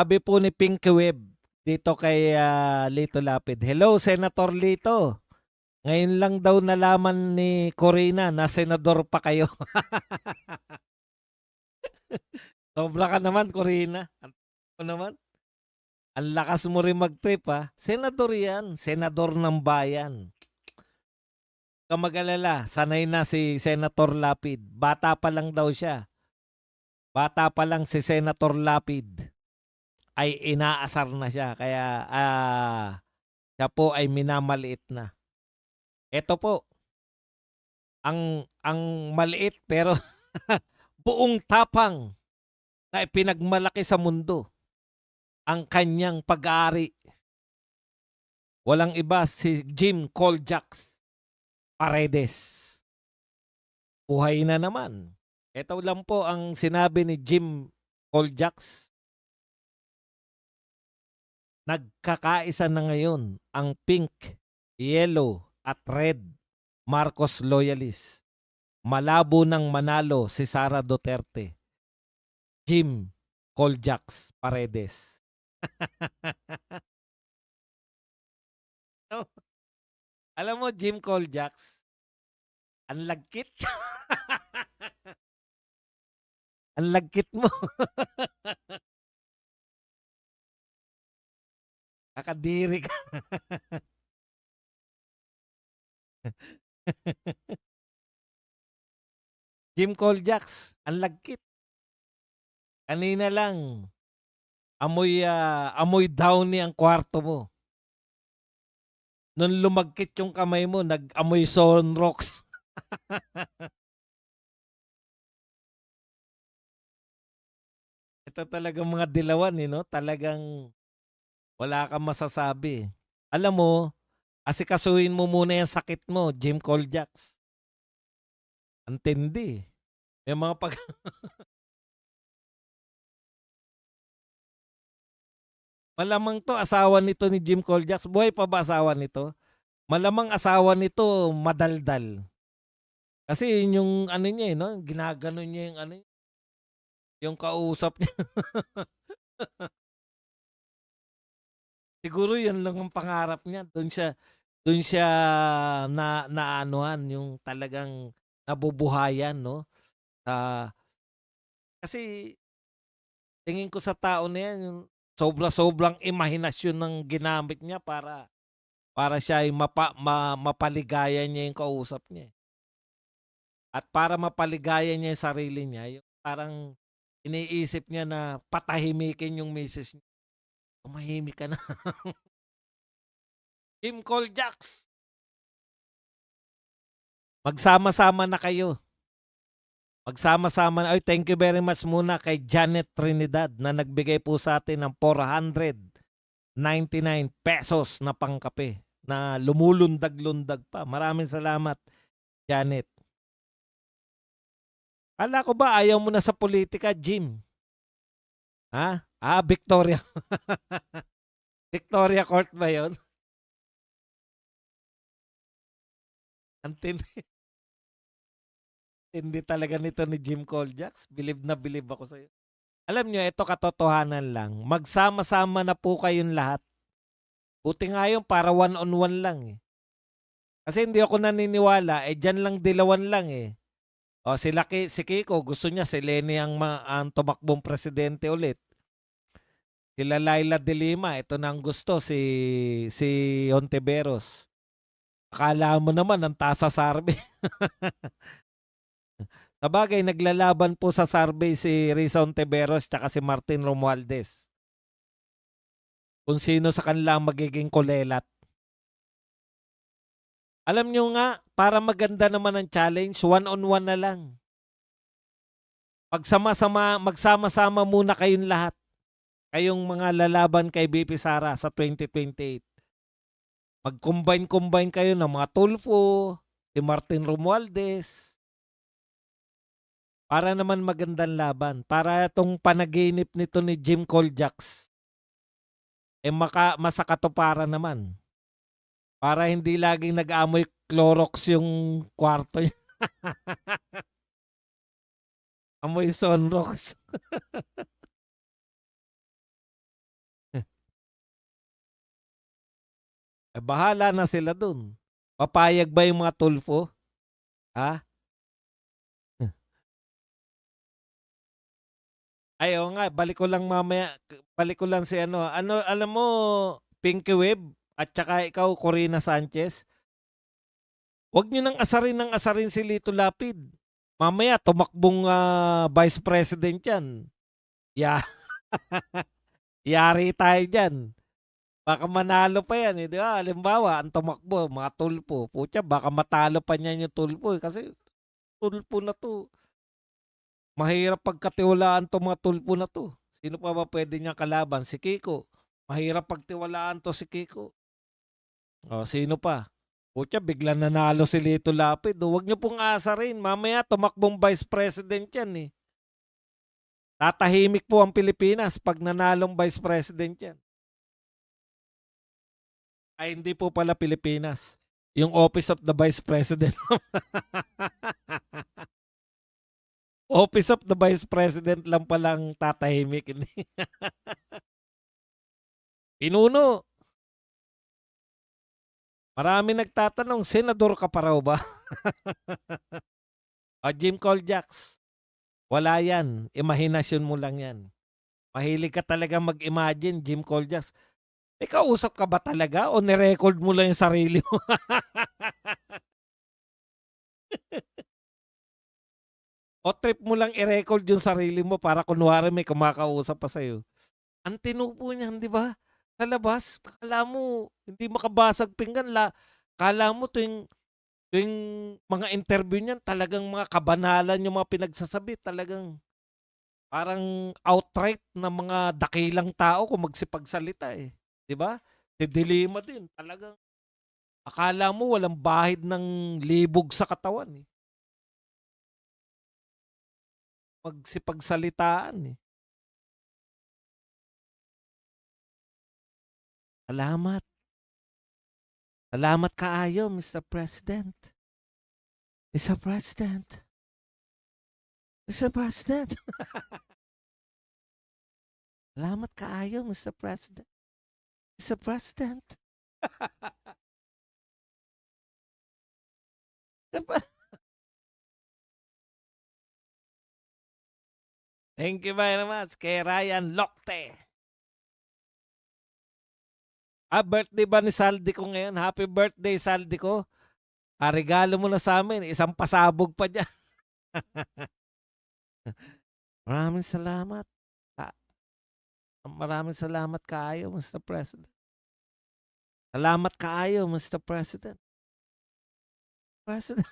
Sabi po ni Pinky Web dito kay Lito Lapid, "Hello, Senator Lito. Ngayon lang daw nalaman ni Corina na senador pa kayo." Sobra ka naman, Corina. Ano naman? Ang lakas mo rin mag-trip ha. Senador yan. Senador ng bayan. Huwag mag-alala. Sanay na si Senator Lapid. Bata pa lang daw siya. Bata pa lang si Senator Lapid ay inaasar na siya. Kaya siya po ay minamaliit na. Ito po, ang maliit pero buong tapang na ipinagmalaki sa mundo ang kanyang pag-aari. Walang iba si Jim Coljax Paredes. Buhay na naman. Ito lang po ang sinabi ni Jim Coljax. Nagkakaisa na ngayon ang pink, yellow at red Marcos loyalists. Malabo nang manalo si Sara Duterte. Jim Coljax Paredes. No? Alam mo, Jim Coljax, ang lagkit. Ang lagkit mo. Kakadiri ka. Jim Coljax, ang lagkit. Kanina lang, amoy downy ang kwarto mo. Nung lumagkit yung kamay mo, nag-amoy Sunrox. Ito talagang mga dilawan, no? Talagang wala kang masasabi. Alam mo, asikasuhin mo muna yung sakit mo, Jim Coljax. Ang tindi. May mga Malamang to asawa nito ni Jim Coljax. Buhay pa ba asawa nito? Malamang asawa nito madaldal. Kasi yun yung ano niya, no? Ginaganon niya yung ano, yung kausap niya. Siguro yun lang ang pangarap niya. Doon siya naanuhan yung talagang nabubuhayan, no? Sa kasi tingin ko sa tao na yan, yung sobra-sobrang imahinasyon ng ginamit niya para siya ay mapaligaya niya yung kausap niya. At para mapaligaya niya yung sarili niya, yung parang iniisip niya na patahimikin yung misis niya. Tumahimik ka na. Kim Coljax, magsama-sama na kayo. Magsama-sama na. Ay, thank you very much muna kay Janet Trinidad na nagbigay po sa atin ng 499 pesos na pangkape na lumulundag-lundag pa. Maraming salamat, Janet. Kala ko ba ayaw mo na sa politika, Jim? Ha? Victoria. Victoria Court ba yun? Ang tindi talaga nito ni Jim Coljax. Believe na believe ako sa'yo. Alam nyo, ito katotohanan lang. Magsama-sama na po kayong lahat. Buti nga yun, para one-on-one lang eh. Kasi hindi ako naniniwala, dyan lang dilawan lang eh. O si Kiko, gusto niya si Lenny ang tumakbong presidente ulit. Sila Laila de Lima, ito na ang gusto, si Ontiveros. Akala mo naman ang tasa survey. Sabagay, naglalaban po sa survey si Risa Ontiveros at si Martin Romualdez. Kung sino sa kanila magiging kulelat. Alam nyo nga, para maganda naman ang challenge, one-on-one na lang. Magsama-sama muna kayong lahat. Kayong mga lalaban kay BP Sara sa 2028. Mag-combine kayo ng mga Tulfo, si Martin Romualdez. Para naman magandang laban. Para itong panaginip nito ni Jim Coljax, masakatuparan naman. Para hindi laging nag-amoy Clorox yung kwarto niya. Amoy Sunrox. bahala na sila dun. Papayag ba yung mga Tulfo? Ha? Ay, oo nga, balik ko lang mamaya, balik ko lang si ano, alam mo, Pinky Web at saka ikaw, Corina Sanchez, wag niyo nang asarin ng asarin si Lito Lapid. Mamaya, tumakbong vice president yan. Ya, yari tayo dyan. Baka manalo pa yan, eh, di ba? Halimbawa, ang tumakbo, mga Tulpo. Putya, baka matalo pa niyan yung Tulpo. Eh. Kasi Tulpo na to, mahirap pagkatiwalaan to mga Tulpo na to. Sino pa ba pwede niyang kalaban? Si Kiko. Mahirap pagtiwalaan to si Kiko. O, sino pa? Putya, bigla nanalo si Lito Lapid. O, huwag niyo pong asarin. Mamaya, tumakbong vice president yan eh. Tatahimik po ang Pilipinas pag nanalong vice president yan. Ay, hindi po pala Pilipinas. Yung Office of the Vice President. Office of the Vice President lang palang tatahimik. Pinuno. Marami nagtatanong, senador ka pa raw ba? Jim Coljax. Wala yan. Imahinasyon mo lang yan. Mahilig ka talaga mag-imagine, Jim Coljax. Kausap ka ba talaga o nirecord mo lang yung sarili mo? O trip mo lang i-record yung sarili mo para kunwari may kumakausap pa sa'yo. Ang tinupo niyan, di ba? Sa labas, kala mo hindi makabasag pinggan. Kala mo tuwing mga interview niyan, talagang mga kabanalan yung mga pinagsasabi. Talagang parang outright na mga dakilang tao kung magsipagsalita eh. Di ba? Si Dilima din, talagang akala mo walang bahid ng libog sa katawan eh. Magsipagsalitaan eh. Salamat. Salamat kaayo, Mr. President. Mr. President. Mr. President. Salamat kaayo, Mr. President. Mr. President. Thank you very much kay Ryan Lokte. Birthday ba ni Saldi ko ngayon? Happy birthday, Saldi ko. Regalo mo na sa amin. Isang pasabog pa dyan. Maraming salamat. Maraming salamat kaayo, Mr. President. Salamat kaayo, Mr. President. President.